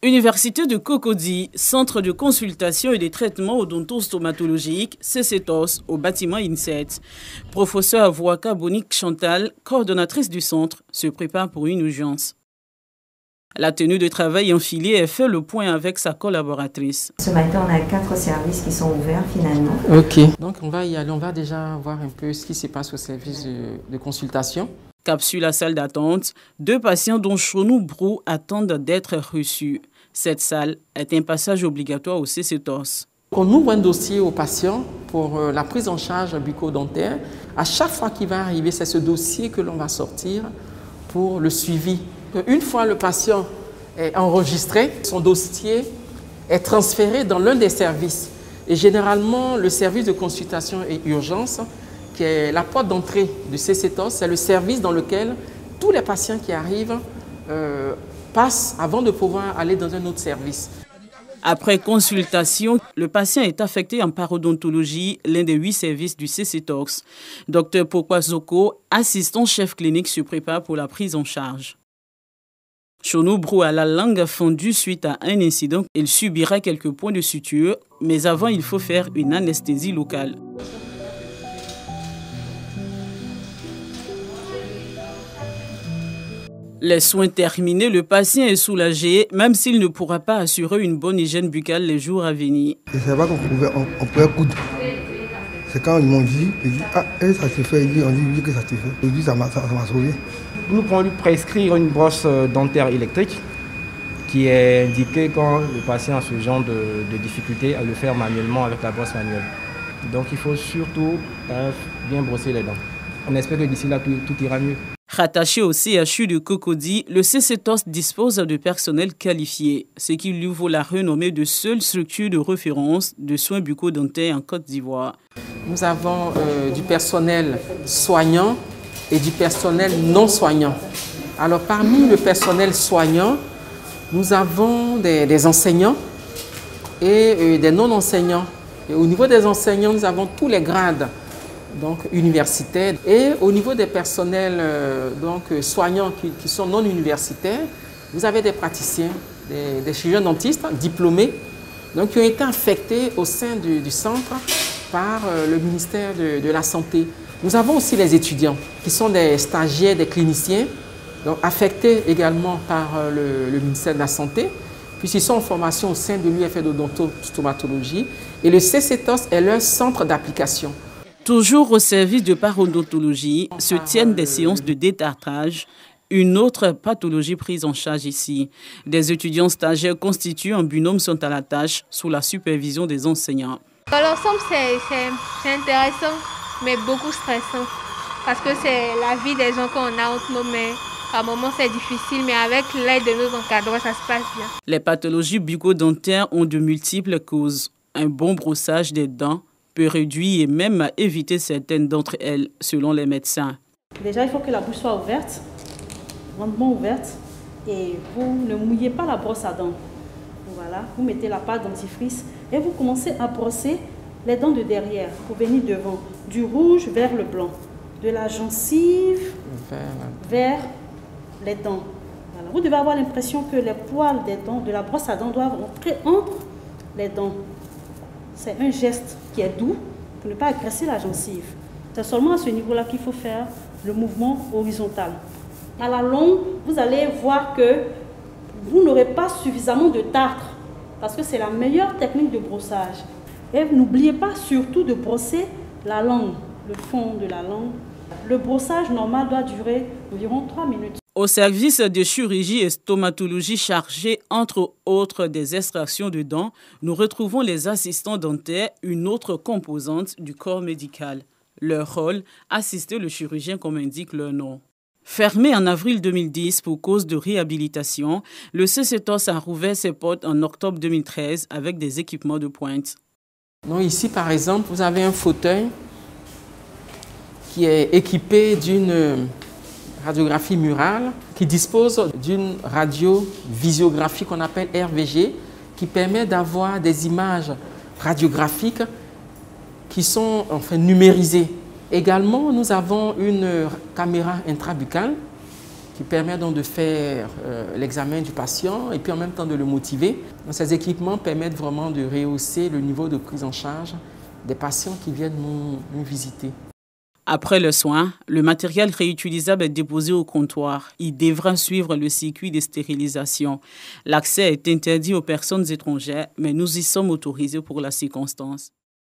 Université de Cocody, centre de consultation et de traitement odontostomatologique, CCTOS, au bâtiment INSET. Professeur Avouaka Bonique Chantal, coordonnatrice du centre, se prépare pour une urgence. La tenue de travail enfilée est fait le point avec sa collaboratrice. Ce matin, on a 4 services qui sont ouverts finalement. Ok. Donc on va y aller, on va déjà voir un peu ce qui se passe au service de consultation. Cap sur la salle d'attente, 2 patients dont Chonou Brou attendent d'être reçus. Cette salle est un passage obligatoire au CCTOS. On ouvre un dossier au patient pour la prise en charge bucco-dentaire. À chaque fois qu'il va arriver, c'est ce dossier que l'on va sortir pour le suivi. Une fois le patient est enregistré, son dossier est transféré dans l'un des services. Et généralement, le service de consultation et urgence, qui est la porte d'entrée du CCTOS, c'est le service dans lequel tous les patients qui arrivent passent avant de pouvoir aller dans un autre service. Après consultation, le patient est affecté en parodontologie, l'un des 8 services du CCTOS. Dr Pokwa Zoko, assistant chef clinique, se prépare pour la prise en charge. Chonou Brou a la langue fendue suite à un incident. Il subira quelques points de suture, mais avant, il faut faire une anesthésie locale. Les soins terminés, le patient est soulagé, même s'il ne pourra pas assurer une bonne hygiène buccale les jours à venir. Je ne savais pas qu'on pouvait coudre. C'est quand ils m'ont dit, ah, ça se fait, on dit oui que ça se fait. Je dis, ça m'a sauvé. Nous pouvons lui prescrire une brosse dentaire électrique qui est indiquée quand le patient a ce genre de difficulté à le faire manuellement avec la brosse manuelle. Donc il faut surtout bien brosser les dents. On espère que d'ici là, tout ira mieux. Rattaché au CHU de Cocody, le CCTOS dispose de personnel qualifié, ce qui lui vaut la renommée de seule structure de référence de soins bucco-dentaires en Côte d'Ivoire. Nous avons du personnel soignant et du personnel non soignant. Alors parmi le personnel soignant, nous avons des enseignants et des non-enseignants. Et au niveau des enseignants, nous avons tous les grades donc universitaires. Et au niveau des personnels soignants qui sont non universitaires, vous avez des praticiens, des chirurgiens dentistes diplômés donc, qui ont été affectés au sein du centre par le ministère de la Santé. Nous avons aussi les étudiants qui sont des stagiaires, des cliniciens, donc affectés également par le ministère de la Santé, puisqu'ils sont en formation au sein de l'UFR d'odontostomatologie et le CCTOS est leur centre d'application. Toujours au service de parodontologie se tiennent des séances de détartrage, une autre pathologie prise en charge ici. Des étudiants stagiaires constitués en binôme sont à la tâche sous la supervision des enseignants. Dans l'ensemble, c'est intéressant, mais beaucoup stressant. Parce que c'est la vie des gens qu'on a entre nos mains. Par moments, c'est difficile, mais avec l'aide de nos encadrants, ça se passe bien. Les pathologies bucco-dentaires ont de multiples causes. Un bon brossage des dents peut réduire et même éviter certaines d'entre elles, selon les médecins. Déjà, il faut que la bouche soit ouverte, grandement ouverte, et vous ne mouillez pas la brosse à dents. Voilà, vous mettez la pâte dentifrice et vous commencez à brosser les dents de derrière pour venir devant, du rouge vers le blanc, de la gencive vers les dents. Voilà. Vous devez avoir l'impression que les poils des dents, de la brosse à dents doivent entrer entre les dents. C'est un geste qui est doux pour ne pas agresser la gencive. C'est seulement à ce niveau-là qu'il faut faire le mouvement horizontal. À la longue, vous allez voir que vous n'aurez pas suffisamment de tartre parce que c'est la meilleure technique de brossage. Et n'oubliez pas surtout de brosser la langue, le fond de la langue. Le brossage normal doit durer environ 3 minutes. Au service de chirurgie et stomatologie chargé, entre autres, des extractions de dents, nous retrouvons les assistants dentaires, une autre composante du corps médical. Leur rôle, assister le chirurgien comme indique leur nom. Fermé en avril 2010 pour cause de réhabilitation, le CCTOS a rouvert ses portes en octobre 2013 avec des équipements de pointe. Donc ici, par exemple, vous avez un fauteuil qui est équipé d'une radiographie murale qui dispose d'une radiovisiographique qu'on appelle RVG qui permet d'avoir des images radiographiques qui sont numérisées. Également, nous avons une caméra intrabuccale qui permet donc de faire l'examen du patient et puis en même temps de le motiver. Donc, ces équipements permettent vraiment de rehausser le niveau de prise en charge des patients qui viennent nous visiter. Après le soin, le matériel réutilisable est déposé au comptoir. Il devra suivre le circuit de stérilisation. L'accès est interdit aux personnes étrangères, mais nous y sommes autorisés pour la circonstance.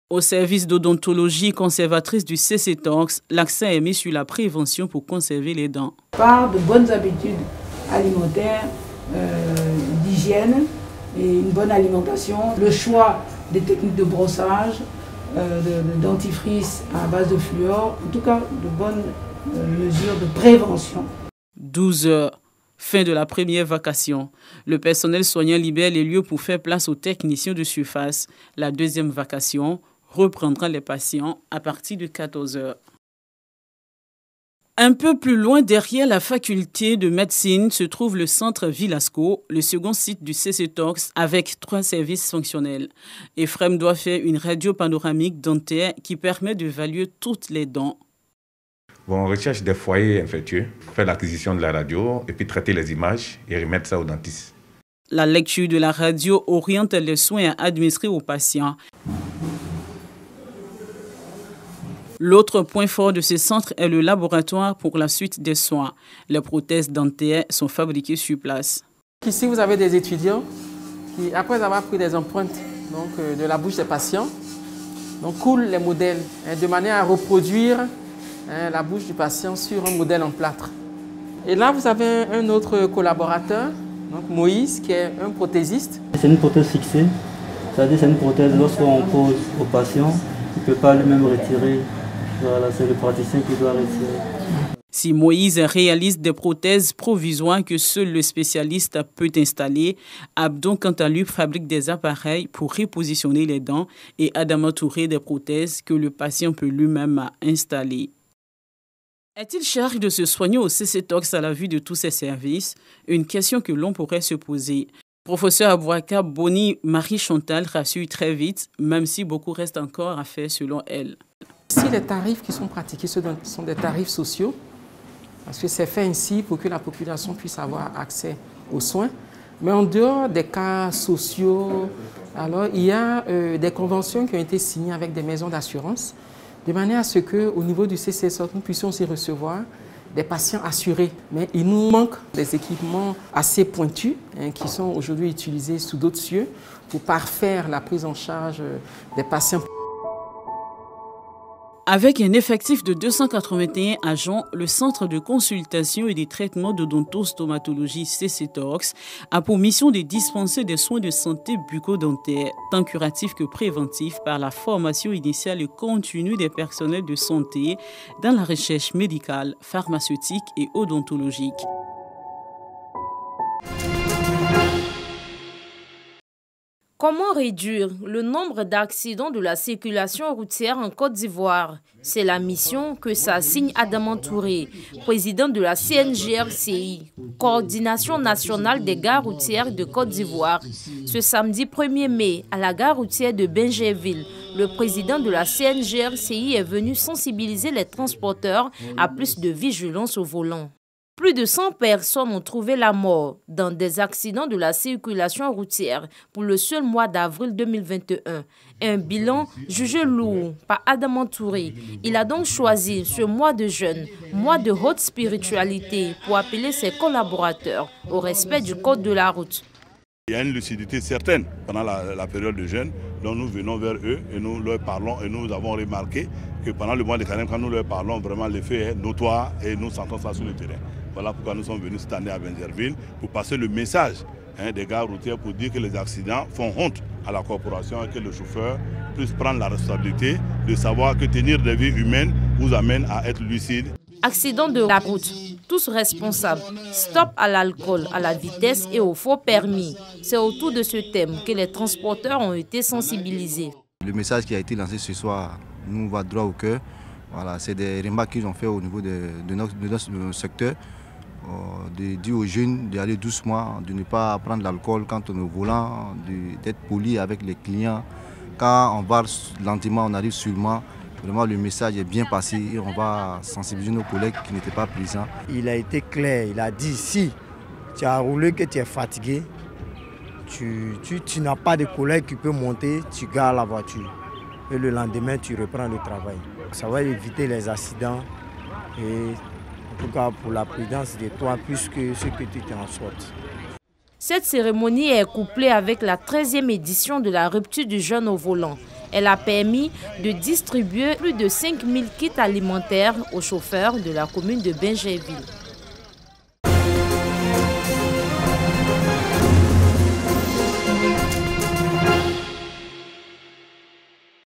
Au service d'odontologie conservatrice du CCTOX, l'accent est mis sur la prévention pour conserver les dents. Par de bonnes habitudes alimentaires, d'hygiène et une bonne alimentation, le choix des techniques de brossage, de dentifrice à base de fluor, en tout cas de bonnes mesures de prévention. 12 heures, fin de la première vacation. Le personnel soignant libère les lieux pour faire place aux techniciens de surface. La deuxième vacation reprendra les patients à partir de 14 heures. Un peu plus loin, derrière la faculté de médecine, se trouve le centre Villasco, le second site du CCTOX avec 3 services fonctionnels. Ephrem doit faire une radio panoramique dentaire qui permet d'évaluer toutes les dents. Bon, on recherche des foyers infectieux, faire l'acquisition de la radio et puis traiter les images et remettre ça au dentiste. La lecture de la radio oriente les soins à administrer aux patients. L'autre point fort de ce centre est le laboratoire pour la suite des soins. Les prothèses dentaires sont fabriquées sur place. Ici, vous avez des étudiants qui, après avoir pris des empreintes de la bouche des patients, coulent les modèles de manière à reproduire la bouche du patient sur un modèle en plâtre. Et là, vous avez un autre collaborateur, Moïse, qui est un prothésiste. C'est une prothèse fixée, c'est-à-dire c'est une prothèse lorsqu'on pose au patient, il ne peut pas lui-même retirer. Voilà, c'est le praticien qui doit retirer. Si Moïse réalise des prothèses provisoires que seul le spécialiste peut installer, Abdon, quant à lui, fabrique des appareils pour repositionner les dents et Adama Touré des prothèses que le patient peut lui-même installer. Est-il chargé de se soigner au CCTOX à la vue de tous ces services? Une question que l'on pourrait se poser. Professeur Abouaka Boni Marie-Chantal rassure très vite, même si beaucoup reste encore à faire selon elle. Ici, les tarifs qui sont pratiqués sont des tarifs sociaux, parce que c'est fait ainsi pour que la population puisse avoir accès aux soins. Mais en dehors des cas sociaux, alors, il y a des conventions qui ont été signées avec des maisons d'assurance, de manière à ce qu'au niveau du CCSOT, nous puissions aussi recevoir des patients assurés. Mais il nous manque des équipements assez pointus qui sont aujourd'hui utilisés sous d'autres cieux pour parfaire la prise en charge des patients. Avec un effectif de 281 agents, le Centre de consultation et de traitement d'odontostomatologie CCTOX a pour mission de dispenser des soins de santé bucco-dentaire, tant curatifs que préventifs, par la formation initiale et continue des personnels de santé dans la recherche médicale, pharmaceutique et odontologique. Comment réduire le nombre d'accidents de la circulation routière en Côte d'Ivoire? C'est la mission que s'assigne Adama Touré, président de la CNGRCI, Coordination nationale des gares routières de Côte d'Ivoire. Ce samedi 1er mai, à la gare routière de Benjerville, le président de la CNGRCI est venu sensibiliser les transporteurs à plus de vigilance au volant. Plus de 100 personnes ont trouvé la mort dans des accidents de la circulation routière pour le seul mois d'avril 2021. Un bilan jugé lourd par Adama Touré. Il a donc choisi ce mois de jeûne, mois de haute spiritualité, pour appeler ses collaborateurs au respect du code de la route. Il y a une lucidité certaine pendant la période de jeûne, dont nous venons vers eux et nous leur parlons et nous avons remarqué que pendant le mois de carême, quand nous leur parlons, vraiment l'effet est notoire et nous sentons ça sur le terrain. Voilà pourquoi nous sommes venus cette année à Benjerville pour passer le message des gares routières pour dire que les accidents font honte à la corporation et que le chauffeur puisse prendre la responsabilité de savoir que tenir des vies humaines vous amène à être lucide. Accident de la route, tous responsables. Stop à l'alcool, à la vitesse et au faux permis. C'est autour de ce thème que les transporteurs ont été sensibilisés. Le message qui a été lancé ce soir nous va droit au cœur. Voilà, c'est des remarques qu'ils ont fait au niveau de notre secteur. De dire aux jeunes d'aller doucement, de ne pas prendre l'alcool quand on est au volant, d'être poli avec les clients. Quand on va lentement, on arrive sûrement. Vraiment, le message est bien passé et on va sensibiliser nos collègues qui n'étaient pas présents. Il a été clair, il a dit si tu as roulé, que tu es fatigué, tu n'as pas de collègue qui peut monter, tu gares la voiture. Et le lendemain, tu reprends le travail. Ça va éviter les accidents et en tout cas pour la prudence de toi, plus que ce que tu t'en sortes. Cette cérémonie est couplée avec la 13e édition de la rupture du jeune au volant. Elle a permis de distribuer plus de 5000 kits alimentaires aux chauffeurs de la commune de Bingerville.